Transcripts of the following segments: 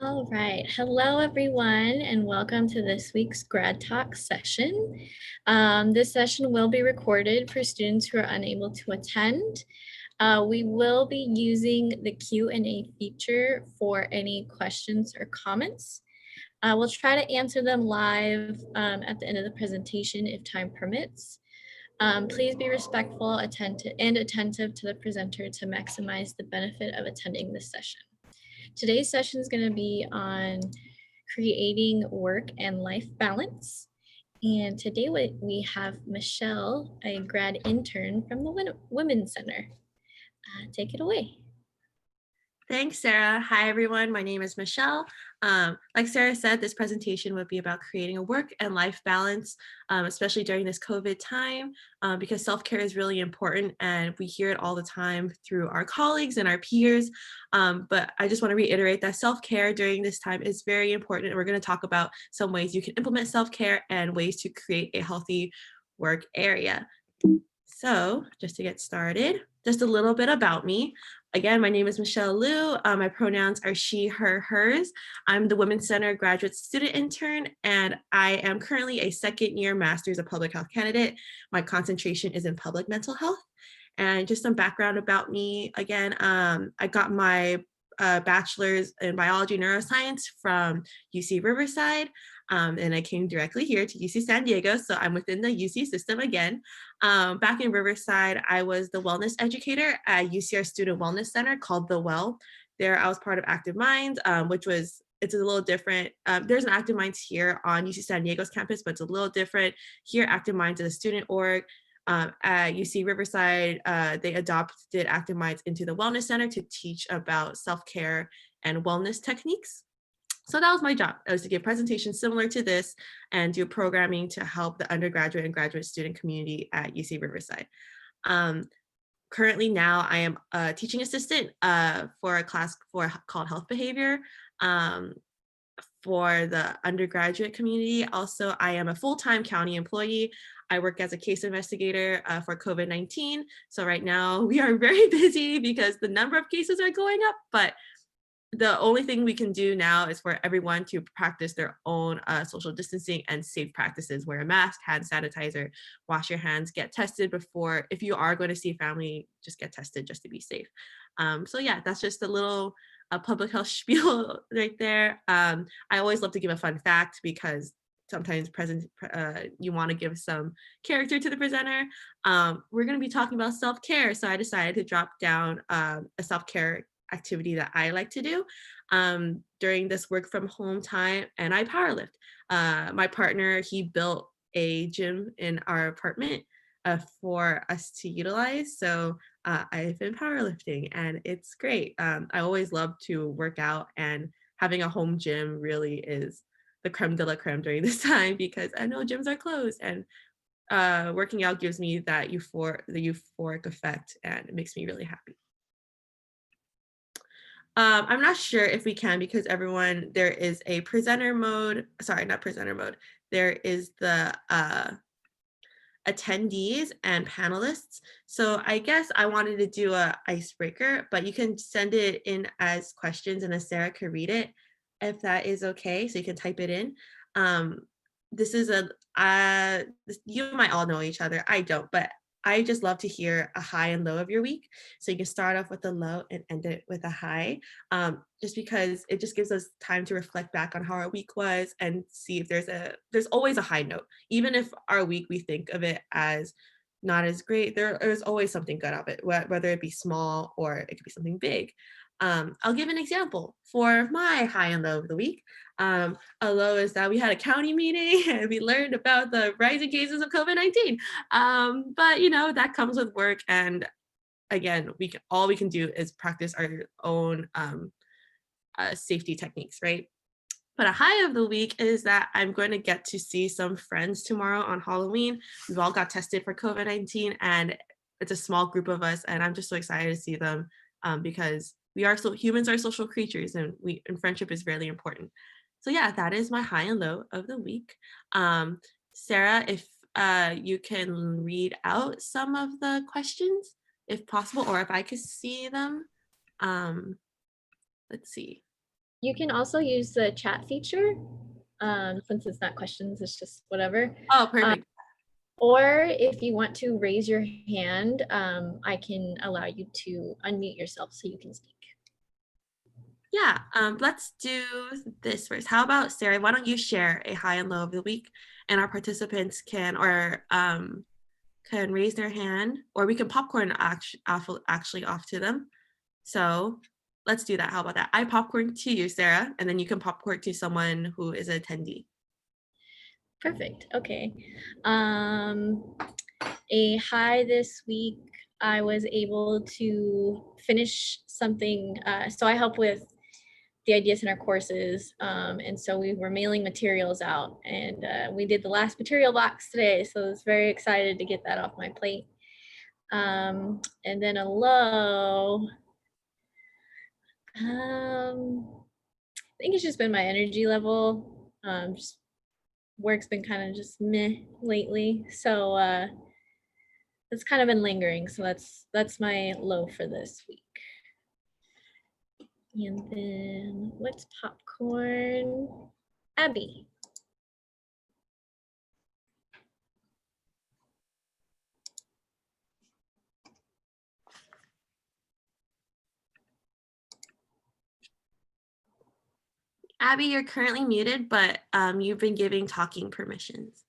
All right. Hello, everyone, and welcome to this week's Grad Talks session. This session will be recorded for students who are unable to attend. We will be using the Q&A feature for any questions or comments. We'll try to answer them live at the end of the presentation if time permits. Please be respectful, attentive to the presenter to maximize the benefit of attending this session. Today's session is going to be on creating work and life balance. And today we have Michelle, a grad intern from the Women's Center. Take it away. Thanks, Sarah. Hi, everyone. My name is Michelle. Like Sarah said, this presentation would be about creating a work and life balance, especially during this COVID time, because self-care is really important and we hear it all the time through our colleagues and our peers. But I just want to reiterate that self-care during this time is very important. And we're going to talk about some ways you can implement self-care and ways to create a healthy work area. So just to get started, just a little bit about me. Again, my name is Michelle Liu. My pronouns are she, her, hers. I'm the Women's Center graduate student intern, and I am currently a second-year Master's of Public Health candidate. My concentration is in public mental health. And just some background about me. Again, I got my bachelor's in biology neuroscience from UC Riverside. And I came directly here to UC San Diego, so I'm within the UC system again. Back in Riverside, I was the wellness educator at UCR Student Wellness Center called The Well. There, I was part of Active Minds, it's a little different. There's an Active Minds here on UC San Diego's campus, but it's a little different. Here, Active Minds is a student org. At UC Riverside, they adopted Active Minds into the Wellness Center to teach about self-care and wellness techniques. So that was my job. I was to give presentations similar to this and do programming to help the undergraduate and graduate student community at UC Riverside. Currently now I am a teaching assistant for a class called Health Behavior for the undergraduate community. Also, I am a full-time county employee. I work as a case investigator for COVID-19. So right now we are very busy because the number of cases are going up, but the only thing we can do now is for everyone to practice their own social distancing and safe practices. Wear a mask, hand sanitizer, wash your hands, get tested before, if you are going to see family, just get tested just to be safe. So yeah, that's just a little public health spiel right there. I always love to give a fun fact because sometimes you want to give some character to the presenter. We're going to be talking about self-care. So I decided to drop down a self-care activity that I like to do during this work from home time, and I powerlift. My partner, he built a gym in our apartment for us to utilize. So I've been powerlifting and it's great. I always love to work out, and having a home gym really is the creme de la creme during this time because I know gyms are closed, and working out gives me that euphoric effect and it makes me really happy. I'm not sure if we can because there is a presenter mode, sorry, not presenter mode. There is the attendees and panelists. So I guess I wanted to do a icebreaker, but you can send it in as questions and as Sarah can read it, if that is okay. So you can type it in. This is you might all know each other. I don't, but I just love to hear a high and low of your week. So you can start off with a low and end it with a high, just because it just gives us time to reflect back on how our week was and see if there's always a high note. Even if our week, we think of it as not as great, there's always something good of it, whether it be small or it could be something big. I'll give an example for my high and low of the week. A low is that we had a county meeting and we learned about the rising cases of COVID-19. But that comes with work, and again, all we can do is practice our own safety techniques, right? But a high of the week is that I'm going to get to see some friends tomorrow on Halloween. We've all got tested for COVID-19, and it's a small group of us, and I'm just so excited to see them because humans are social creatures, and friendship is really important. So yeah, that is my high and low of the week. Sarah, if you can read out some of the questions, if possible, or if I could see them. Let's see. You can also use the chat feature, since it's not questions, it's just whatever. Oh, perfect. Or if you want to raise your hand, I can allow you to unmute yourself so you can speak. Yeah, let's do this first. How about Sarah? Why don't you share a high and low of the week, and our participants can raise their hand, or we can popcorn actually off to them. So let's do that. How about that? I popcorn to you, Sarah, and then you can popcorn to someone who is an attendee. Perfect. Okay. A high this week, I was able to finish something. So I help with the ideas in our courses. And so we were mailing materials out, and we did the last material box today. So I was very excited to get that off my plate. And then a low, I think it's just been my energy level. Just work's been kind of just meh lately. So it's kind of been lingering. So that's my low for this week. And then what's popcorn? Abby. Abby, you're currently muted, but you've been giving talking permissions.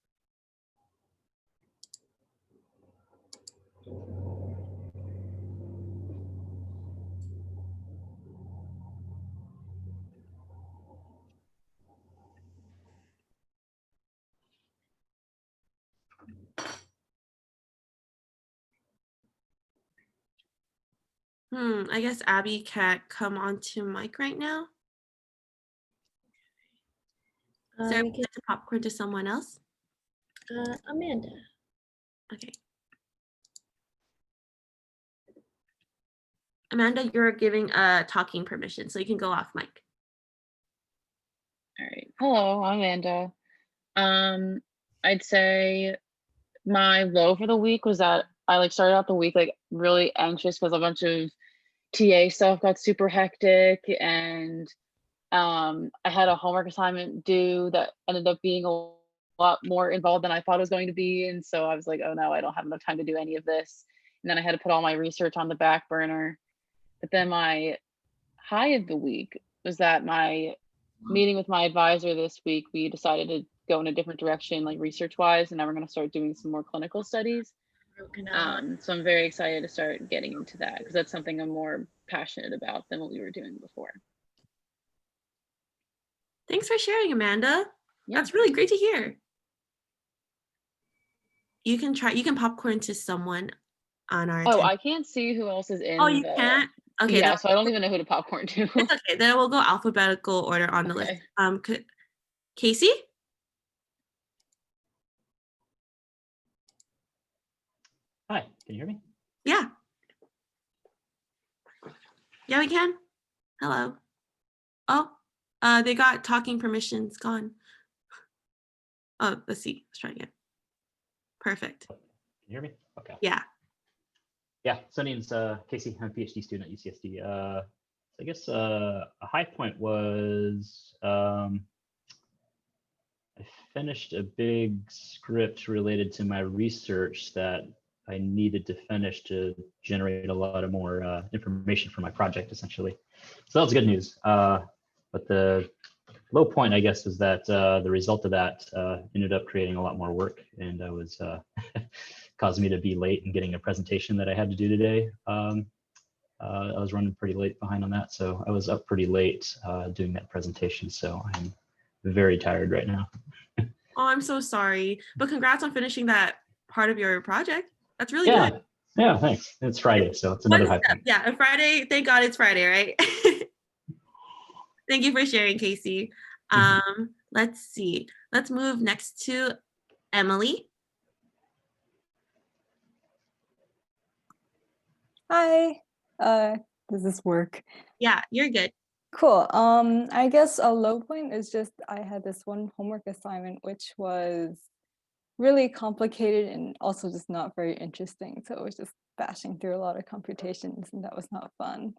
I guess Abby can't come onto mic right now. Sarah, We can, to popcorn to someone else. Amanda. Okay. Amanda, you're giving a talking permission, so you can go off mic. All right. Hello, I'm Amanda. I'd say my low for the week was that I started out the week really anxious because a bunch of TA stuff got super hectic, and I had a homework assignment due that ended up being a lot more involved than I thought it was going to be. And so I was like, oh no, I don't have enough time to do any of this. And then I had to put all my research on the back burner. But then my high of the week was that my meeting with my advisor this week, we decided to go in a different direction, research wise, and now we're going to start doing some more clinical studies. So I'm very excited to start getting into that because that's something I'm more passionate about than what we were doing before. Thanks for sharing, Amanda. Yeah. That's really great to hear. You can popcorn to someone on our I can't see who else is in. Oh, you can't? Okay. Yeah, so I don't even know who to popcorn to. It's okay. Then we'll go alphabetical order on the list. Casey? Hi, can you hear me? Yeah. Yeah, we can. Hello. Oh, they got talking permissions gone. Oh, let's see. Let's try again. Perfect. Can you hear me? Okay. Yeah. Yeah, so name's Casey. I'm a PhD student at UCSD. I guess a high point was I finished a big script related to my research that I needed to finish to generate a lot of more information for my project, essentially. So that was good news. But the low point, I guess, was that the result of that ended up creating a lot more work, and I was caused me to be late in getting a presentation that I had to do today. I was running pretty late behind on that, so I was up pretty late doing that presentation. So I'm very tired right now. Oh, I'm so sorry, but congrats on finishing that part of your project. That's really good. Yeah, thanks. It's Friday, so it's another high point. Yeah, Friday. Thank God it's Friday, right? Thank you for sharing, Casey. Let's see. Let's move next to Emily. Hi, does this work? Yeah, you're good. Cool. I guess a low point is just I had this one homework assignment which was really complicated and also just not very interesting. So it was just bashing through a lot of computations and that was not fun.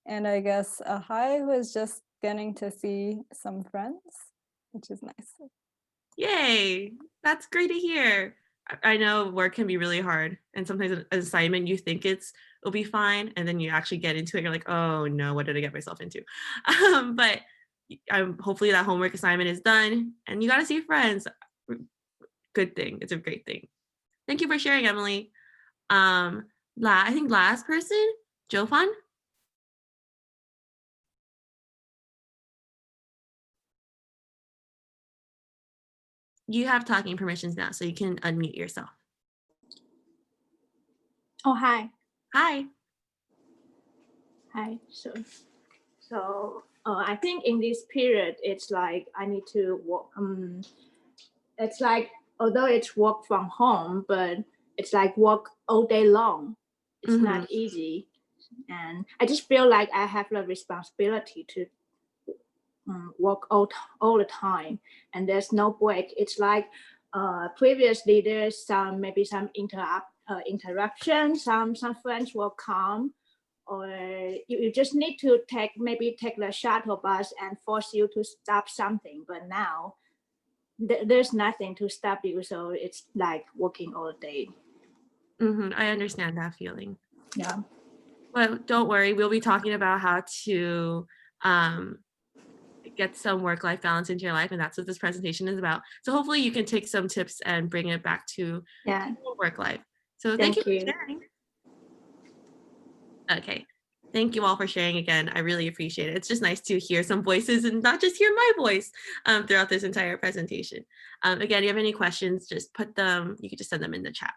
And I guess a high was just getting to see some friends, which is nice. Yay, that's great to hear. I know work can be really hard, and sometimes an assignment you think it'll be fine, and then you actually get into it, you're like, oh no, what did I get myself into? But hopefully that homework assignment is done, and you got to see friends. Good thing. It's a great thing. Thank you for sharing, Emily. I think last person, Jofan. You have talking permissions now, so you can unmute yourself. Oh, hi. Hi. Hi. I think in this period, it's like I need to work. It's like, although it's work from home, but it's like work all day long. It's not easy. And I just feel like I have the responsibility to work all the time, and there's no break. It's like previously there's maybe some interruption, some friends will come, or you just need to take the shuttle bus and force you to stop something. But now there's nothing to stop you, so it's like working all day. I understand that feeling. Yeah. But don't worry, we'll be talking about how to get some work-life balance into your life, and that's what this presentation is about. So hopefully you can take some tips and bring it back to work life. So thank you for sharing. Okay, thank you all for sharing again. I really appreciate it. It's just nice to hear some voices and not just hear my voice throughout this entire presentation. Again, if you have any questions, just put them, you can just send them in the chat.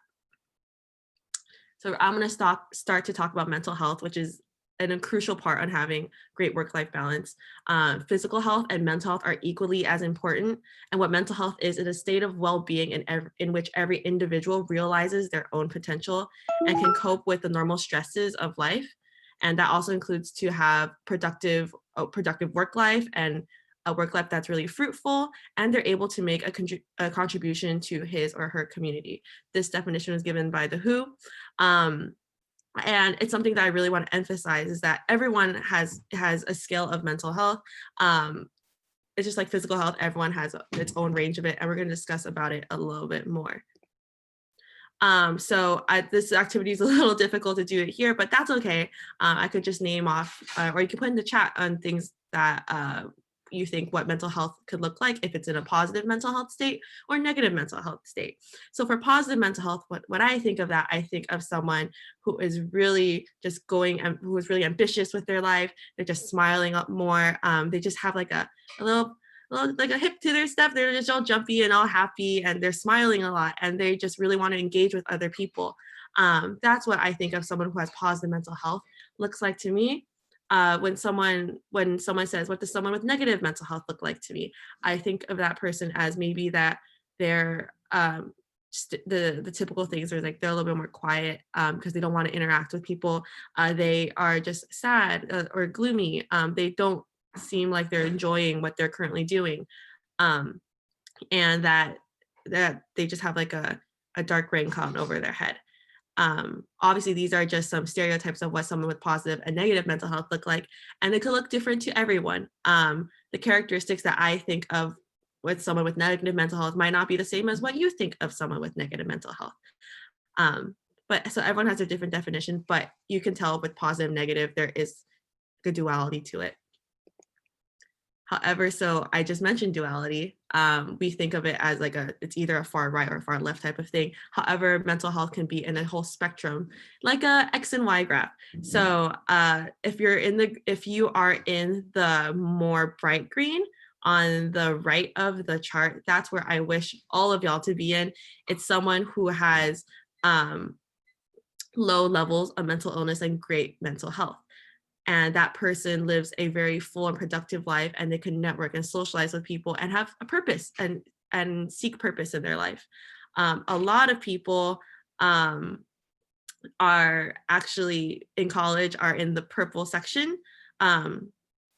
So I'm going to start to talk about mental health, which is a crucial part on having great work-life balance. Physical health and mental health are equally as important. And what mental health is a state of well-being in which every individual realizes their own potential and can cope with the normal stresses of life. And that also includes to have productive work life and a work life that's really fruitful, and they're able to make a contribution to his or her community. This definition was given by the WHO. And it's something that I really want to emphasize is that everyone has a scale of mental health. It's just like physical health, everyone has its own range of it, and we're going to discuss about it a little bit more. This activity is a little difficult to do it here, but that's okay. I could just name off, or you can put in the chat on things that you think what mental health could look like if it's in a positive mental health state or negative mental health state. So for positive mental health, what I think of that, I think of someone who is really just who is really ambitious with their life. They're just smiling up more. They just have like a little like a hip to their step. They're just all jumpy and all happy, and they're smiling a lot, and they just really want to engage with other people. That's what I think of someone who has positive mental health looks like to me. When someone says, what does someone with negative mental health look like to me? I think of that person as maybe that they're the typical things are like they're a little bit more quiet because they don't want to interact with people. They are just sad or gloomy. They don't seem like they're enjoying what they're currently doing. And that they just have like a dark rain cloud over their head. Obviously, these are just some stereotypes of what someone with positive and negative mental health look like, and they could look different to everyone. The characteristics that I think of with someone with negative mental health might not be the same as what you think of someone with negative mental health. But so everyone has a different definition, but you can tell with positive and negative, there is a duality to it. However, so I just mentioned duality. We think of it as like it's either a far right or a far left type of thing. However, mental health can be in a whole spectrum, like a X and Y graph. So if you are in the more bright green on the right of the chart, that's where I wish all of y'all to be in. It's someone who has low levels of mental illness and great mental health. And that person lives a very full and productive life, and they can network and socialize with people and have a purpose and seek purpose in their life. A lot of people are actually in college are in the purple section.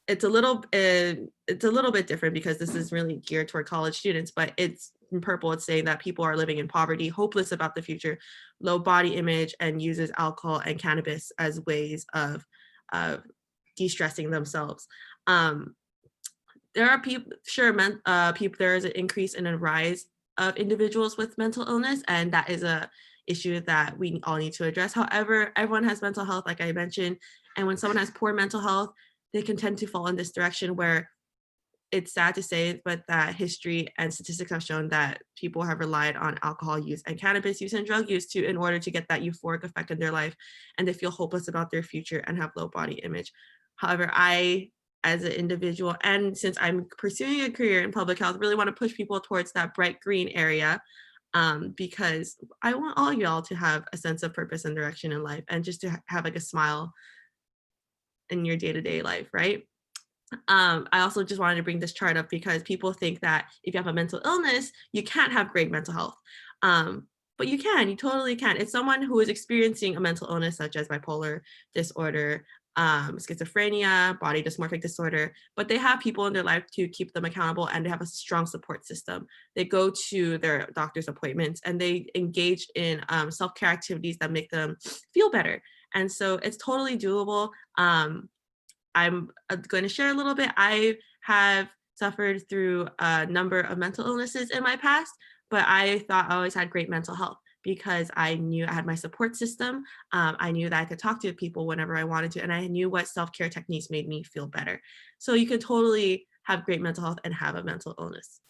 It's a little bit different because this is really geared toward college students, but it's in purple. It's saying that people are living in poverty, hopeless about the future, low body image, and uses alcohol and cannabis as ways of de-stressing themselves. there are people, sure, there is an increase in a rise of individuals with mental illness, and that is a issue that we all need to address. However, everyone has mental health, like I mentioned, and when someone has poor mental health, they can tend to fall in this direction where it's sad to say, but that history and statistics have shown that people have relied on alcohol use and cannabis use and drug use in order to get that euphoric effect in their life, and they feel hopeless about their future and have low body image. However, I, as an individual, and since I'm pursuing a career in public health, really want to push people towards that bright green area, because I want all y'all to have a sense of purpose and direction in life, and just to have like a smile in your day-to-day life, right? I also just wanted to bring this chart up because people think that if you have a mental illness, you can't have great mental health. But you totally can. It's someone who is experiencing a mental illness such as bipolar disorder, schizophrenia, body dysmorphic disorder, but they have people in their life to keep them accountable, and they have a strong support system. They go to their doctor's appointments, and they engage in self-care activities that make them feel better. And so it's totally doable. I'm going to share a little bit. I have suffered through a number of mental illnesses in my past, but I thought I always had great mental health because I knew I had my support system. I knew that I could talk to people whenever I wanted to, and I knew what self-care techniques made me feel better. So you can totally have great mental health and have a mental illness.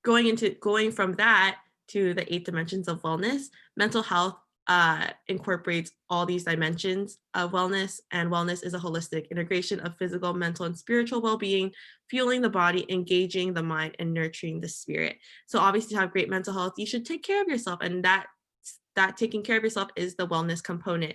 Going from that to the 8 dimensions of wellness, mental health incorporates all these dimensions of wellness, and wellness is a holistic integration of physical, mental, and spiritual well-being, fueling the body, engaging the mind, and nurturing the spirit. So obviously, to have great mental health, you should take care of yourself, and that taking care of yourself is the wellness component.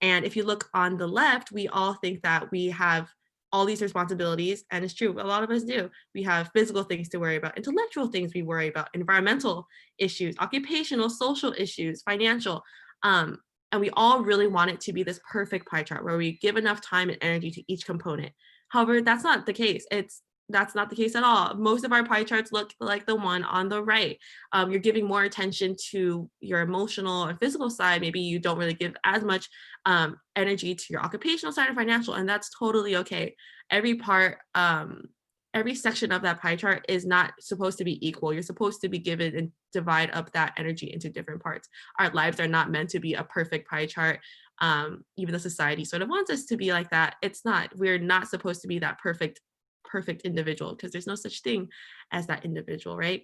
And if you look on the left, we all think that we have all these responsibilities, and it's true, a lot of us do. We have physical things to worry about, intellectual things we worry about, environmental issues, occupational, social issues, financial. And we all really want it to be this perfect pie chart where we give enough time and energy to each component. However, that's not the case. That's not the case at all. Most of our pie charts look like the one on the right. You're giving more attention to your emotional and physical side. Maybe you don't really give as much energy to your occupational side or financial, and that's totally okay. Every part, every section of that pie chart is not supposed to be equal. You're supposed to be given and divide up that energy into different parts. Our lives are not meant to be a perfect pie chart. Even though society sort of wants us to be like that, it's not. We're not supposed to be that perfect individual, because there's no such thing as that individual, right?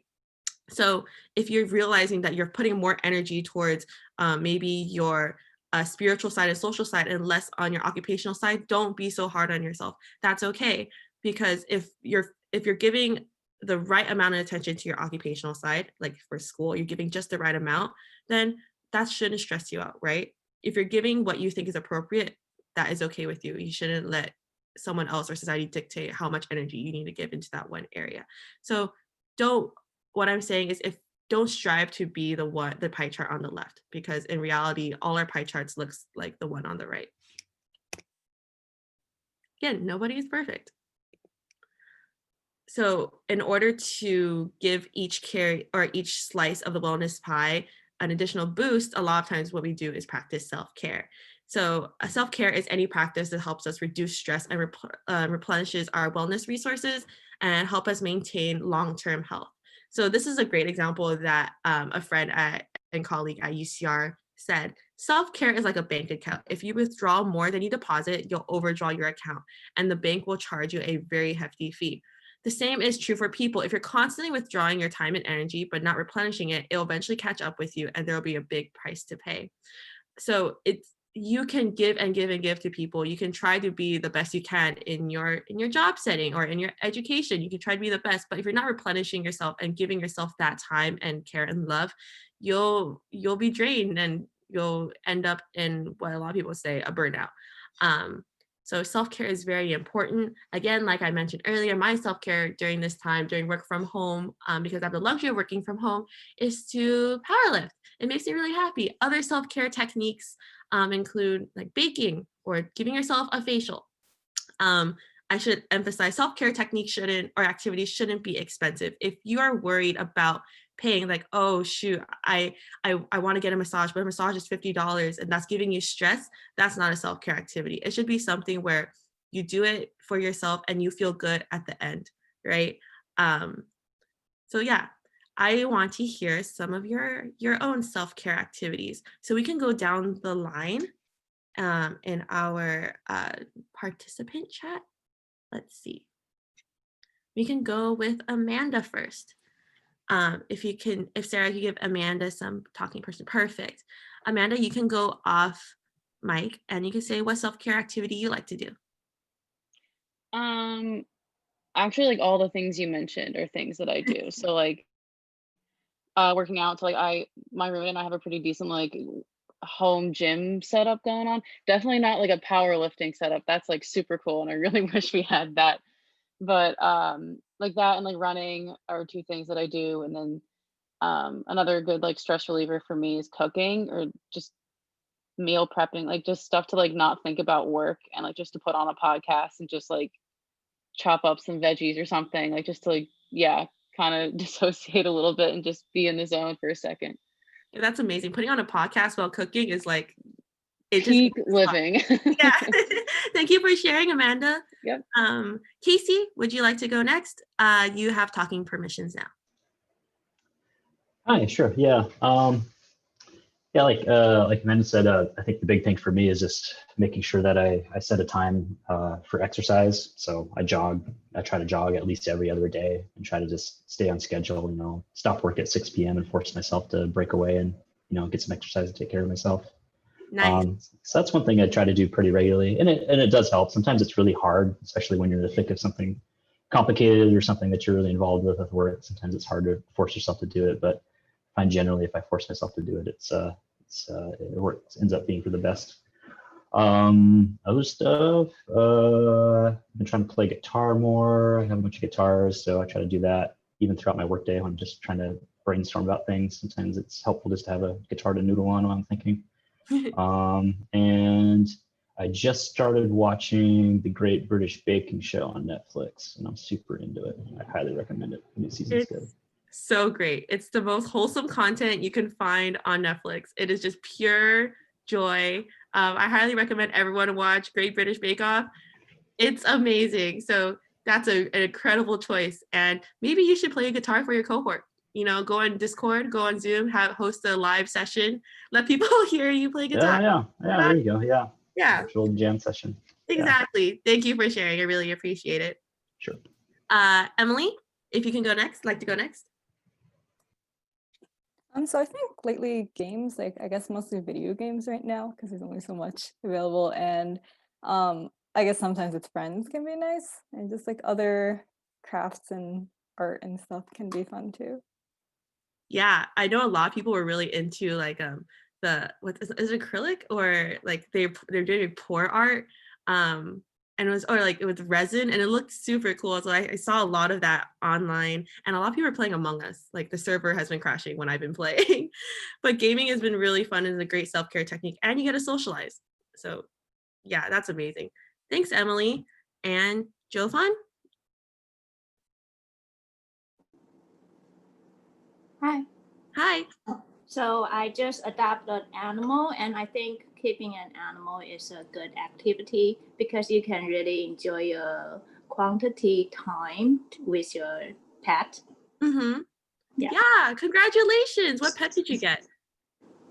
So if you're realizing that you're putting more energy towards maybe your spiritual side and social side and less on your occupational side, don't be so hard on yourself. That's okay, because if you're giving the right amount of attention to your occupational side, like for school, you're giving just the right amount, then that shouldn't stress you out, right? If you're giving what you think is appropriate, that is okay with you. You shouldn't let someone else or society dictate how much energy you need to give into that one area. So what I'm saying is, don't strive to be the pie chart on the left, because in reality, all our pie charts looks like the one on the right. Again, nobody is perfect. So in order to give each slice of the wellness pie an additional boost, a lot of times what we do is practice self-care. So self-care is any practice that helps us reduce stress and replenishes our wellness resources and help us maintain long-term health. So this is a great example that a friend and colleague at UCR said. Self-care is like a bank account. If you withdraw more than you deposit, you'll overdraw your account, and the bank will charge you a very hefty fee. The same is true for people. If you're constantly withdrawing your time and energy, but not replenishing it, it'll eventually catch up with you, and there'll be a big price to pay. So you can give and give and give to people. You can try to be the best you can in your job setting or in your education. You can try to be the best, but if you're not replenishing yourself and giving yourself that time and care and love, you'll be drained, and you'll end up in what a lot of people say, a burnout. So self-care is very important. Again, like I mentioned earlier, my self-care during this time, during work from home, because I have the luxury of working from home, is to powerlift. It makes me really happy. Other self-care techniques include like baking or giving yourself a facial. I should emphasize, self-care techniques activities shouldn't be expensive. If you are worried about paying, like, oh shoot, I want to get a massage, but a massage is $50 and that's giving you stress, that's not a self-care activity. It should be something where you do it for yourself and you feel good at the end, right? So yeah, I want to hear some of your own self-care activities. So we can go down the line in our participant chat. Let's see. We can go with Amanda first. If Sarah could give Amanda some talking person, perfect. Amanda, you can go off mic and you can say what self-care activity you like to do. Actually, like all the things you mentioned are things that I do. So like working out. So like my roommate and I have a pretty decent like home gym setup going on. Definitely not like a powerlifting setup. That's like super cool, and I really wish we had that. But like that and like running are two things that I do. And then another good like stress reliever for me is cooking or just meal prepping, like just stuff to like not think about work and like just to put on a podcast and just like chop up some veggies or something, like just to like, yeah, kind of dissociate a little bit and just be in the zone for a second. Yeah, that's amazing. Putting on a podcast while cooking is like, it Peak just living. yeah. Thank you for sharing, Amanda. Yep. Casey, would you like to go next? You have talking permissions now. Hi, sure. Yeah. Yeah, like Amanda said, I think the big thing for me is just making sure that I set a time for exercise. So I try to jog at least every other day and try to just stay on schedule, stop work at 6 p.m. and force myself to break away and, get some exercise and take care of myself. Nice. So that's one thing I try to do pretty regularly, and it does help. Sometimes it's really hard, especially when you're in the thick of something complicated or something that you're really involved with work. Sometimes it's hard to force yourself to do it, but I find generally if I force myself to do it, it works, ends up being for the best. Other stuff, I've been trying to play guitar more. I have a bunch of guitars, so I try to do that even throughout my workday when I'm just trying to brainstorm about things. Sometimes it's helpful just to have a guitar to noodle on while I'm thinking. And I just started watching The Great British Baking Show on Netflix, and I'm super into it. I highly recommend it. The new season's good. So great. It's the most wholesome content you can find on Netflix. It is just pure joy. I highly recommend everyone watch Great British Bake Off. It's amazing. So that's an incredible choice. And maybe you should play a guitar for your cohort. Go on Discord, go on Zoom, host a live session, let people hear you play guitar. Yeah, there you go. Yeah. Actual jam session. Exactly. Yeah. Thank you for sharing. I really appreciate it. Sure. Emily, if you can go next, like to go next. So I think lately games, like I guess mostly video games right now, because there's only so much available, and I guess sometimes with friends can be nice, and just like other crafts and art and stuff can be fun too. Yeah, I know a lot of people were really into like is it acrylic or like they're doing pour art, and it was resin and it looked super cool. So I saw a lot of that online, and a lot of people are playing Among Us. Like the server has been crashing when I've been playing, but gaming has been really fun and a great self-care technique, and you get to socialize. So yeah, that's amazing. Thanks, Emily. And Jofan? Hi. So I just adopted an animal, and I think keeping an animal is a good activity because you can really enjoy your quantity time with your pet. Mm-hmm. Yeah, congratulations. What pet did you get?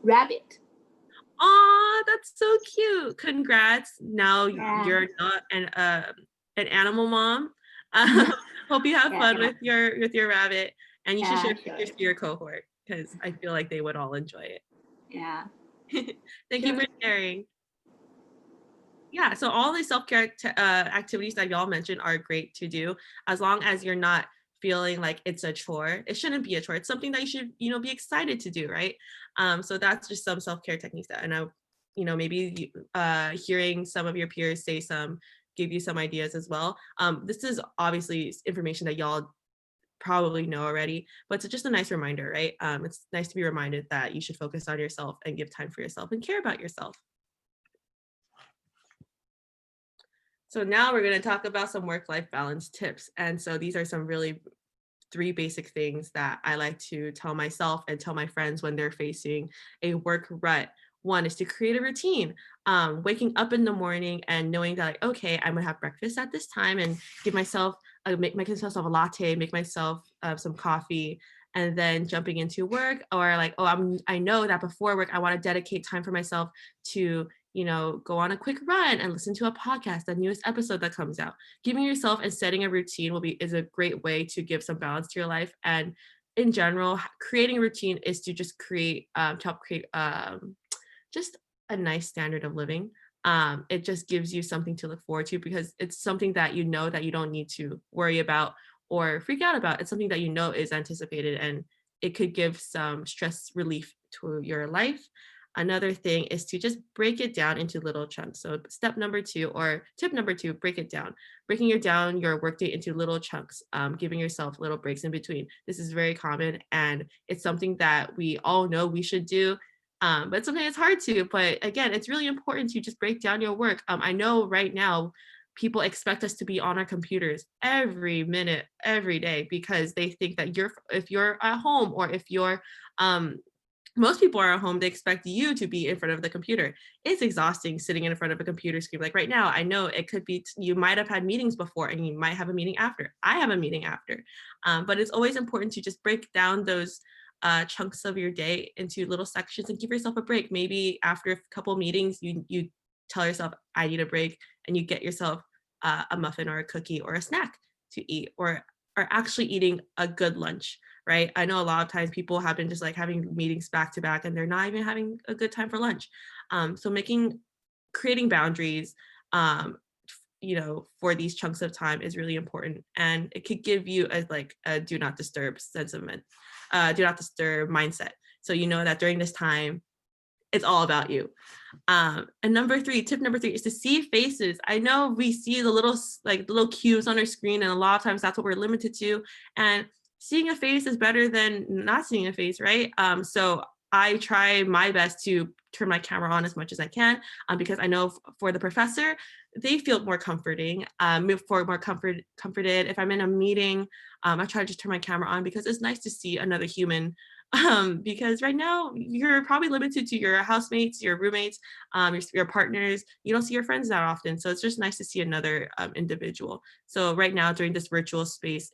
Rabbit. Aw, that's so cute. Congrats. Now you're not an animal mom. Hope you have fun with your rabbit, and you should share pictures to your cohort because I feel like they would all enjoy it. Yeah. Thank you for sharing. Yeah, so all the self-care activities that y'all mentioned are great to do as long as you're not feeling like it's a chore. It shouldn't be a chore. It's something that you should, be excited to do, right? So that's just some self-care techniques that I know, maybe hearing some of your peers say give you some ideas as well. This is obviously information that y'all probably know already, but it's just a nice reminder, right? It's nice to be reminded that you should focus on yourself and give time for yourself and care about yourself. So now we're going to talk about some work-life balance tips. And so these are some really 3 basic things that I like to tell myself and tell my friends when they're facing a work rut One is to create a routine, waking up in the morning and knowing that, like, okay, I'm gonna have breakfast at this time and give myself, make myself a latte, make myself some coffee, and then jumping into work. Or like, oh, I know that before work, I want to dedicate time for myself to, go on a quick run and listen to a podcast, the newest episode that comes out. Giving yourself and setting a routine is a great way to give some balance to your life. And in general, creating a routine is to just to help create just a nice standard of living. It just gives you something to look forward to, because it's something that that you don't need to worry about or freak out about. It's something that is anticipated, and it could give some stress relief to your life. Another thing is to just break it down into little chunks. So step number 2, or tip number 2, break it down. Breaking down your workday into little chunks, giving yourself little breaks in between. This is very common, and it's something that we all know we should do. But something that's hard to, but again, it's really important to just break down your work. I know right now people expect us to be on our computers every minute, every day, because they think that if you're at home, or if you're, most people are at home, they expect you to be in front of the computer. It's exhausting sitting in front of a computer screen. Like right now, I know it could be, you might have had meetings before and you might have a meeting after. I have a meeting after. But it's always important to just break down those chunks of your day into little sections and give yourself a break. Maybe after a couple meetings, you tell yourself, I need a break, and you get yourself a muffin or a cookie or a snack to eat, or actually eating a good lunch, right? I know a lot of times people have been just like having meetings back to back and they're not even having a good time for lunch. So creating boundaries, for these chunks of time is really important, and it could give you a do not disturb do not disturb mindset. So you know that during this time, it's all about you. And tip number 3 is to see faces. I know we see the little cues on our screen, and a lot of times that's what we're limited to. And seeing a face is better than not seeing a face, right? So I try my best to turn my camera on as much as I can, because I know for the professor, they feel more comforting, comforted. If I'm in a meeting, I try to just turn my camera on because it's nice to see another human. Because right now you're probably limited to your housemates, your roommates, your partners. You don't see your friends that often. So it's just nice to see another individual. So right now during this virtual space,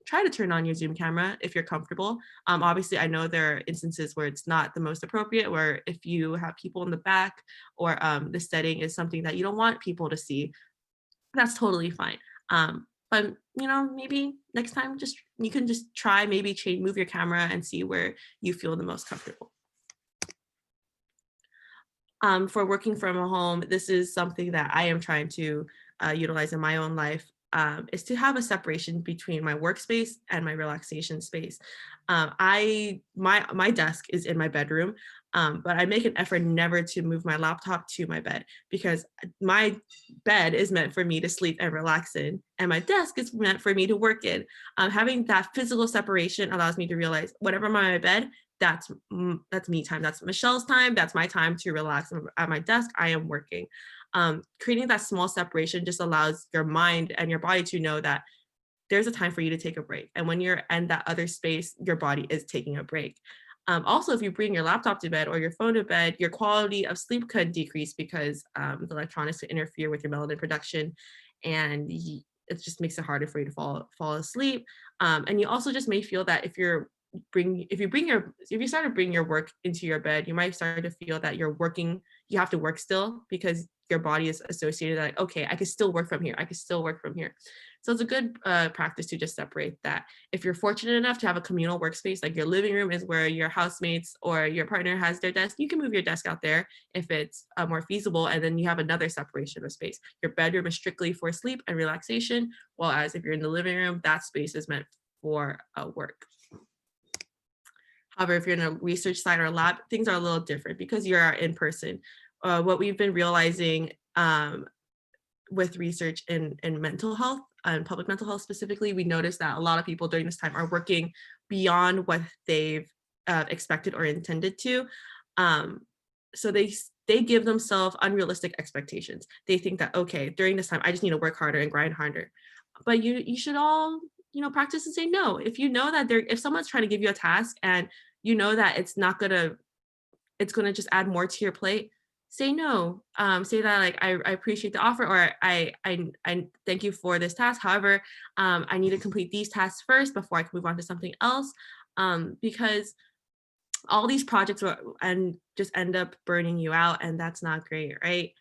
try to turn on your Zoom camera if you're comfortable. Obviously, I know there are instances where it's not the most appropriate, where if you have people in the back, or the setting is something that you don't want people to see, that's totally fine. But maybe next time you can just try, maybe move your camera and see where you feel the most comfortable. For working from home, this is something that I am trying to utilize in my own life, is to have a separation between my workspace and my relaxation space. My desk is in my bedroom, but I make an effort never to move my laptop to my bed, because my bed is meant for me to sleep and relax in, and my desk is meant for me to work in. Having that physical separation allows me to realize whenever I'm on my bed, that's me time. That's Michelle's time. That's my time to relax. At my desk, I am working. Creating that small separation just allows your mind and your body to know that there's a time for you to take a break. And when you're in that other space, your body is taking a break. Also, if you bring your laptop to bed or your phone to bed, your quality of sleep could decrease, because the electronics could interfere with your melatonin production, and it just makes it harder for you to fall asleep. And you also just may feel that if you start to bring your work into your bed, you might start to feel that you have to work still, because your body is associated like, okay, I can still work from here. So it's a good practice to just separate that. If you're fortunate enough to have a communal workspace, like your living room is where your housemates or your partner has their desk, you can move your desk out there if it's more feasible, and then you have another separation of space. Your bedroom is strictly for sleep and relaxation, while as if you're in the living room, that space is meant for work. However, if you're in a research site or lab, things are a little different because you're in person. What we've been realizing with research in mental health and public mental health specifically, we noticed that a lot of people during this time are working beyond what they've expected or intended to. So they give themselves unrealistic expectations. They think that, okay, during this time, I just need to work harder and grind harder. But you should all practice and say no. If you know that if someone's trying to give you a task and you know that it's not it's going to just add more to your plate, say no. Say that like, I appreciate the offer, or I thank you for this task. However, I need to complete these tasks first before I can move on to something else. Because all these projects and just end up burning you out, and that's not great, right?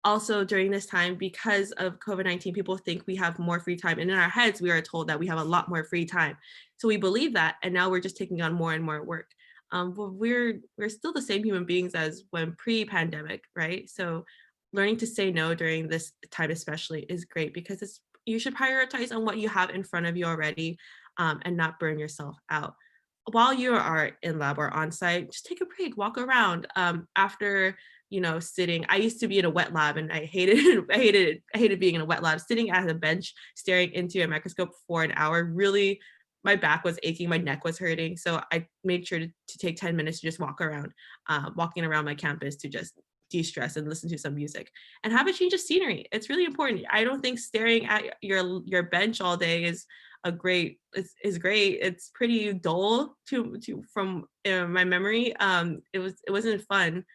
Also during this time, because of COVID-19, people think we have more free time, and in our heads we are told that we have a lot more free time, so we believe that, and now we're just taking on more and more work. But we're still the same human beings as when pre-pandemic, right? So learning to say no during this time especially is great, because you should prioritize on what you have in front of you already, and not burn yourself out. While you are in lab or on site, just take a break, walk around. After sitting, I used to be in a wet lab, and I hated I hated being in a wet lab. Sitting at a bench staring into a microscope for an hour, really, my back was aching, my neck was hurting. So I made sure to take 10 minutes to just walk around, walking around my campus to just de-stress and listen to some music and have a change of scenery. It's really important. I don't think staring at your bench all day is great. It's pretty dull from my memory. It wasn't fun.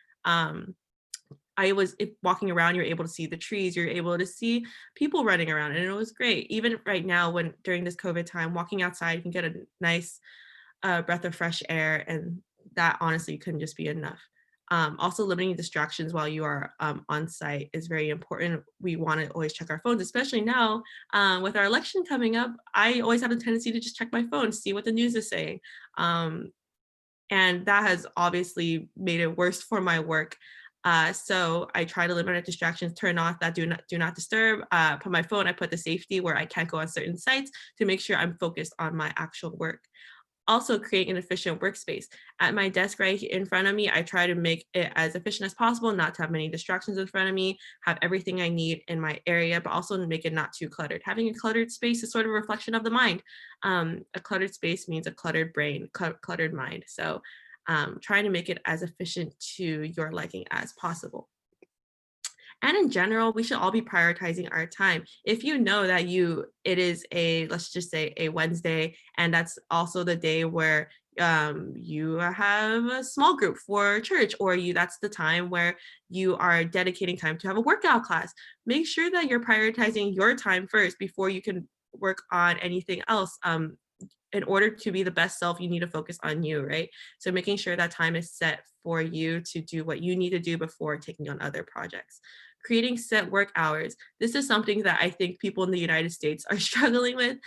Walking around, you're able to see the trees, you're able to see people running around, and it was great. Even right now, during this COVID time, walking outside, you can get a nice breath of fresh air, and that honestly couldn't just be enough. Also, limiting distractions while you are on site is very important. We want to always check our phones, especially now with our election coming up. I always have a tendency to just check my phone, see what the news is saying. And that has obviously made it worse for my work. So I try to limit distractions, turn off that do not disturb, put my phone, I put the safety where I can't go on certain sites to make sure I'm focused on my actual work. Also, create an efficient workspace. At my desk right in front of me, I try to make it as efficient as possible, not to have many distractions in front of me, have everything I need in my area, but also make it not too cluttered. Having a cluttered space is sort of a reflection of the mind. A cluttered space means a cluttered brain, cluttered mind. So trying to make it as efficient to your liking as possible. And in general, we should all be prioritizing our time. If you know that it is let's just say a Wednesday, and that's also the day where you have a small group for church, or that's the time where you are dedicating time to have a workout class, make sure that you're prioritizing your time first before you can work on anything else. In order to be the best self, you need to focus on you, right? So making sure that time is set for you to do what you need to do before taking on other projects. Creating set work hours. This is something that I think people in the United States are struggling with,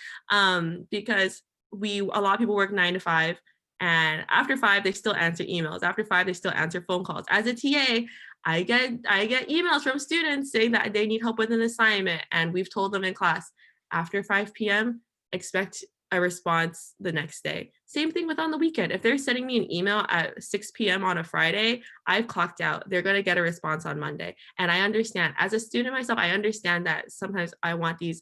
because a lot of people work 9 to 5, and after 5 they still answer emails. After 5 they still answer phone calls. As a TA, I get emails from students saying that they need help with an assignment, and we've told them in class, after 5 p.m. expect a response the next day. Same thing with on the weekend. If they're sending me an email at 6 p.m. on a Friday, I've clocked out. They're going to get a response on Monday. And I understand, as a student myself, I understand that sometimes I want these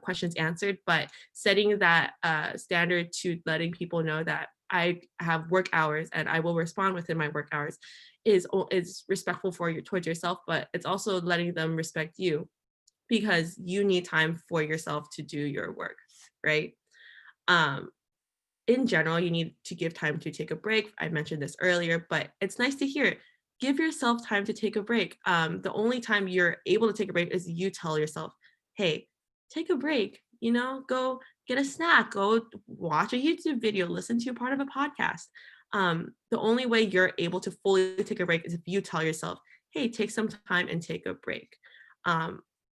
questions answered, but setting that standard to letting people know that I have work hours and I will respond within my work hours is respectful towards yourself, but it's also letting them respect you, because you need time for yourself to do your work, right? In general, you need to give time to take a break. I mentioned this earlier, but it's nice to hear. Give yourself time to take a break. The only time you're able to take a break is you tell yourself, hey, take a break, go get a snack, go watch a YouTube video, listen to a part of a podcast. The only way you're able to fully take a break is if you tell yourself, hey, take some time and take a break.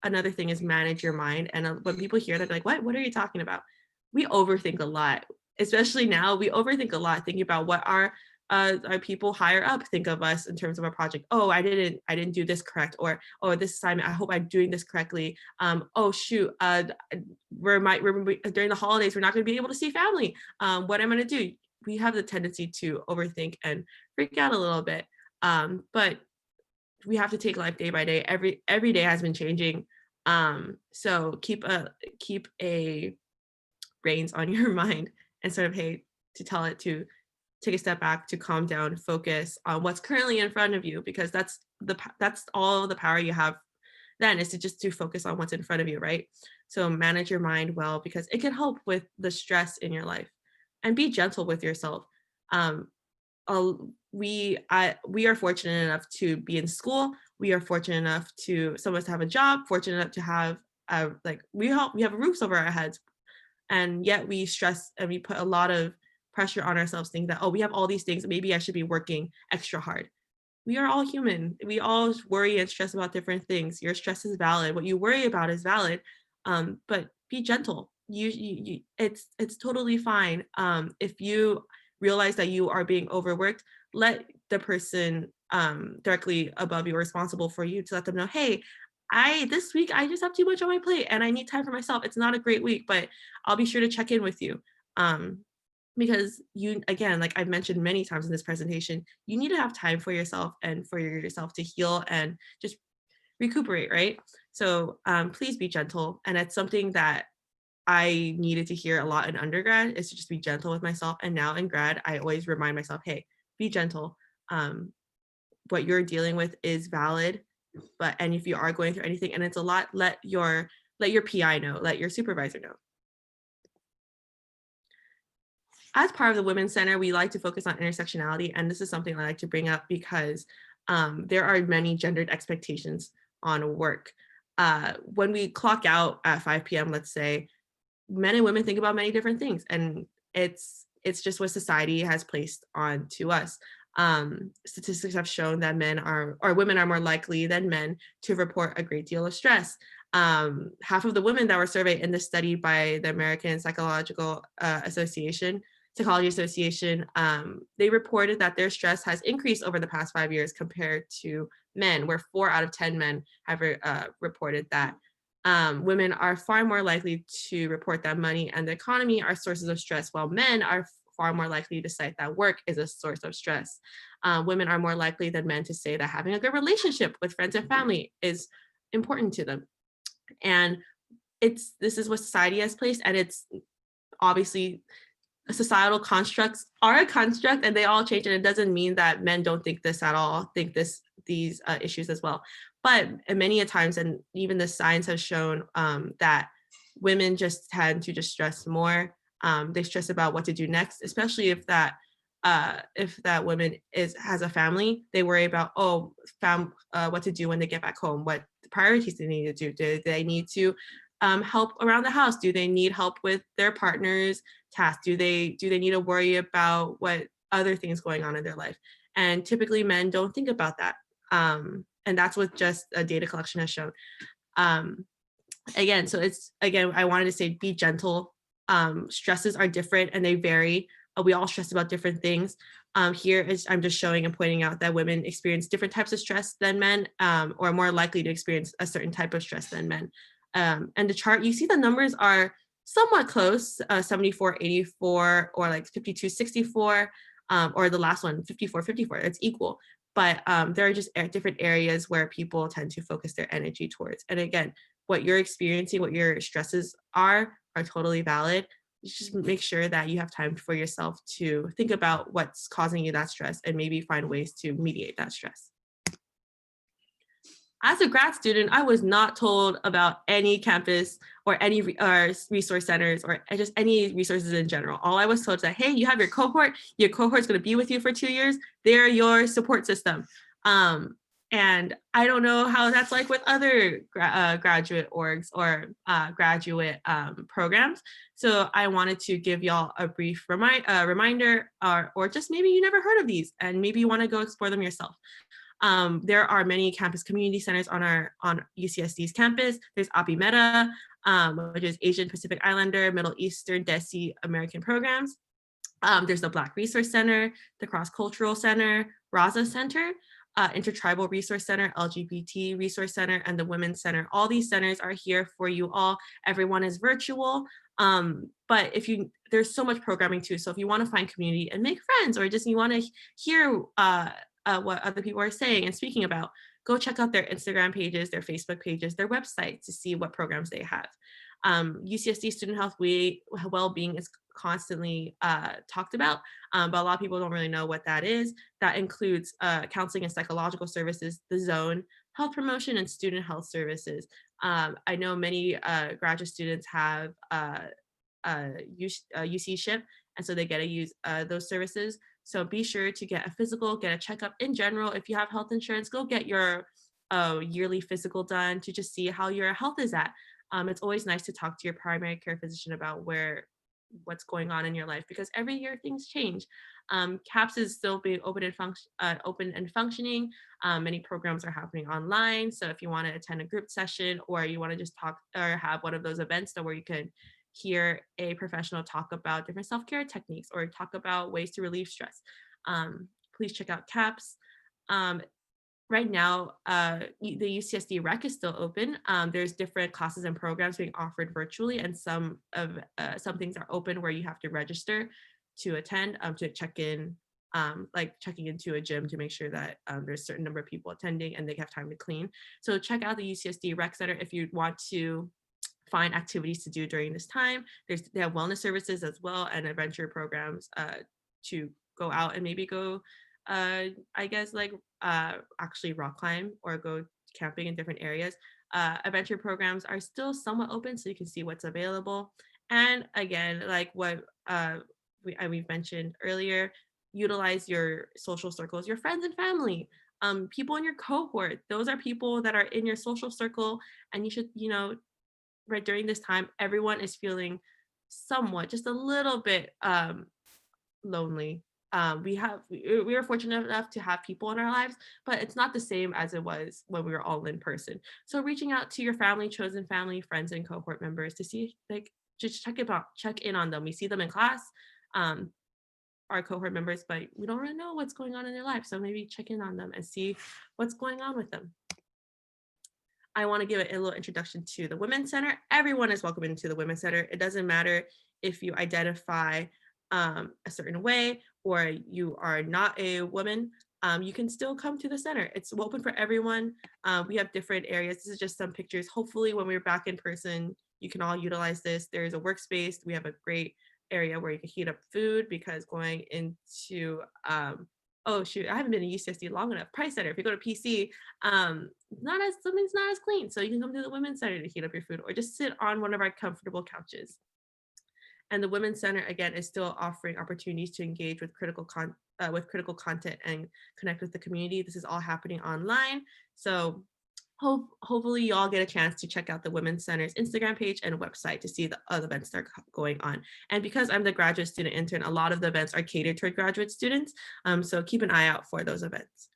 Another thing is manage your mind. And when people hear that, they're like, what are you talking about? We overthink a lot, especially now. We overthink a lot, thinking about what our people higher up think of us in terms of our project. Oh, I didn't do this correct, or oh, this assignment, I hope I'm doing this correctly. Oh shoot, during the holidays we're not going to be able to see family. What am I going to do? We have the tendency to overthink and freak out a little bit, but we have to take life day by day. Every day has been changing, so keep a reins on your mind and sort of, hey, to tell it to take a step back, to calm down, focus on what's currently in front of you, because that's all the power you have then, is to focus on what's in front of you, right? So manage your mind well, because it can help with the stress in your life, and be gentle with yourself. we are fortunate enough to be in school. We are fortunate enough some of us have a job, fortunate enough to have we have roofs over our heads, and yet we stress and we put a lot of pressure on ourselves, thinking that, oh, we have all these things, maybe I should be working extra hard. We are all human. We all worry and stress about different things. Your stress is valid. What you worry about is valid, but be gentle. It's totally fine. If you realize that you are being overworked, let the person directly above you or responsible for you to let them know, hey, this week I just have too much on my plate and I need time for myself. It's not a great week, but I'll be sure to check in with you. Because you, again, like I've mentioned many times in this presentation, you need to have time for yourself and for yourself to heal and just recuperate, right? So please be gentle. And it's something that I needed to hear a lot in undergrad, is to just be gentle with myself. And now in grad, I always remind myself, hey, be gentle. What you're dealing with is valid, and if you are going through anything and it's a lot, let your PI know, let your supervisor know. As part of the Women's Center, we like to focus on intersectionality, and this is something I like to bring up because there are many gendered expectations on work. When we clock out at 5 p.m., let's say, men and women think about many different things, and it's just what society has placed onto us. Statistics have shown that women are more likely than men to report a great deal of stress. Half of the women that were surveyed in this study by the American Psychology Association, they reported that their stress has increased over the past 5 years compared to men, where 4 out of 10 men have reported that. Women are far more likely to report that money and the economy are sources of stress, while men are far more likely to cite that work is a source of stress. Women are more likely than men to say that having a good relationship with friends and family is important to them. And this is what society has placed, and it's obviously societal constructs are a construct and they all change, and it doesn't mean that men don't think this at all, think these issues as well. But many a times, and even the science has shown that women just tend to just stress more. They stress about what to do next, especially if that woman has a family. They worry about what to do when they get back home, what priorities they need to do. Do they need to help around the house? Do they need help with their partner's tasks? Do they need to worry about what other things going on in their life? And typically men don't think about that. And that's what just data collection has shown. Again, I wanted to say, be gentle. Stresses are different and they vary. We all stress about different things. I'm just showing and pointing out that women experience different types of stress than men, or more likely to experience a certain type of stress than men. And the chart, you see the numbers are somewhat close, 74-84 or like 52-64, or the last one, 54-54, it's equal. But there are just different areas where people tend to focus their energy towards. And again, what you're experiencing, what your stresses are totally valid. Just make sure that you have time for yourself to think about what's causing you that stress and maybe find ways to mediate that stress. As a grad student, I was not told about any campus or any resource centers or just any resources in general. All I was told is that, hey, you have your cohort's going to be with you for 2 years. They're your support system. And I don't know how that's like with other graduate orgs or graduate programs. So I wanted to give y'all a brief reminder, or just maybe you never heard of these and maybe you want to go explore them yourself. There are many campus community centers on UCSD's campus. There's APIMETA, which is Asian Pacific Islander, Middle Eastern, Desi American programs. There's the Black Resource Center, the Cross Cultural Center, Raza Center, Intertribal Resource Center, LGBT Resource Center, and the Women's Center. All these centers are here for you all. Everyone is virtual, but there's so much programming too. So if you want to find community and make friends, or just you want to hear what other people are saying and speaking about, go check out their Instagram pages, their Facebook pages, their website to see what programs they have. UCSD student health well-being is constantly talked about, but a lot of people don't really know what that is. That includes counseling and psychological services, the zone, health promotion, and student health services. I know many graduate students have UC SHIP, and so they get to use those services. So be sure to get a physical, get a checkup in general. If you have health insurance, go get your yearly physical done to just see how your health is at. It's always nice to talk to your primary care physician about what's going on in your life, because every year things change. CAPS is still being open and functioning. Many programs are happening online. So if you want to attend a group session, or you want to just talk or have one of those events where you can hear a professional talk about different self-care techniques or talk about ways to relieve stress, please check out CAPS. Right now, the UCSD Rec is still open. There's different classes and programs being offered virtually, and some things are open where you have to register to attend, to check in, like checking into a gym to make sure that there's a certain number of people attending and they have time to clean. So check out the UCSD Rec Center if you want to find activities to do during this time. They have wellness services as well, and adventure programs to go out and maybe go I guess actually rock climb or go camping in different areas. Adventure programs are still somewhat open, so you can see what's available. And again, like what we've mentioned earlier, utilize your social circles, your friends and family, people in your cohort. Those are people that are in your social circle, and you should, right during this time, everyone is feeling somewhat, just a little bit lonely. We were fortunate enough to have people in our lives, but it's not the same as it was when we were all in person. So reaching out to your family, chosen family, friends, and cohort members to see, just check in on them. We see them in class, our cohort members, but we don't really know what's going on in their life. So maybe check in on them and see what's going on with them. I want to give a little introduction to the Women's Center. Everyone is welcome into the Women's Center. It doesn't matter if you identify a certain way or you are not a woman, you can still come to the center. It's open for everyone. We have different areas. This is just some pictures. Hopefully when we're back in person, you can all utilize this. There's a workspace. We have a great area where you can heat up food, because going into oh shoot, I haven't been to UCSD long enough. Price Center, if you go to PC, something's not as clean. So you can come to the Women's Center to heat up your food, or just sit on one of our comfortable couches. And the Women's Center, again, is still offering opportunities to engage with critical content and connect with the community. This is all happening online. So hopefully you all get a chance to check out the Women's Center's Instagram page and website to see the other events that are going on. And because I'm the graduate student intern, a lot of the events are catered toward graduate students. So keep an eye out for those events.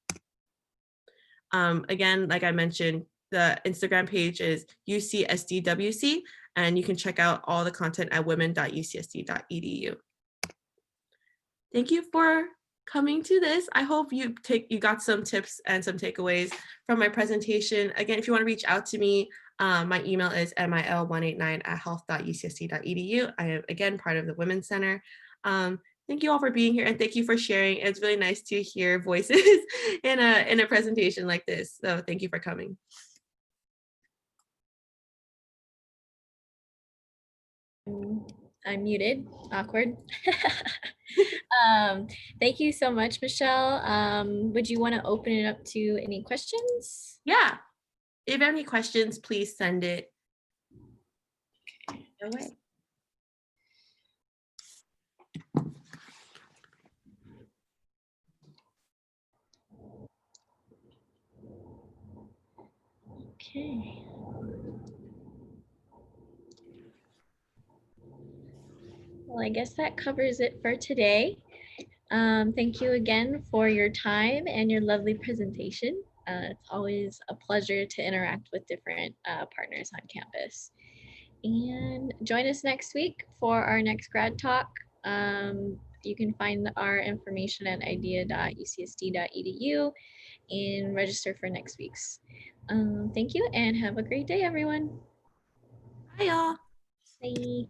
Again, like I mentioned, the Instagram page is UCSDWC, and you can check out all the content at women.ucsd.edu. Thank you for coming to this. I hope you got some tips and some takeaways from my presentation. Again, if you want to reach out to me, my email is mil189@health.ucsd.edu. I am, again, part of the Women's Center. Thank you all for being here, and thank you for sharing. It's really nice to hear voices in a presentation like this. So thank you for coming. I'm muted. Awkward. Thank you so much, Michelle. Would you want to open it up to any questions? Yeah. If you have any questions, please send it away. Okay. Well, I guess that covers it for today. Thank you again for your time and your lovely presentation. It's always a pleasure to interact with different partners on campus. And join us next week for our next grad talk. You can find our information at idea.ucsd.edu and register for next week's. Thank you and have a great day, everyone. Bye, y'all. Bye.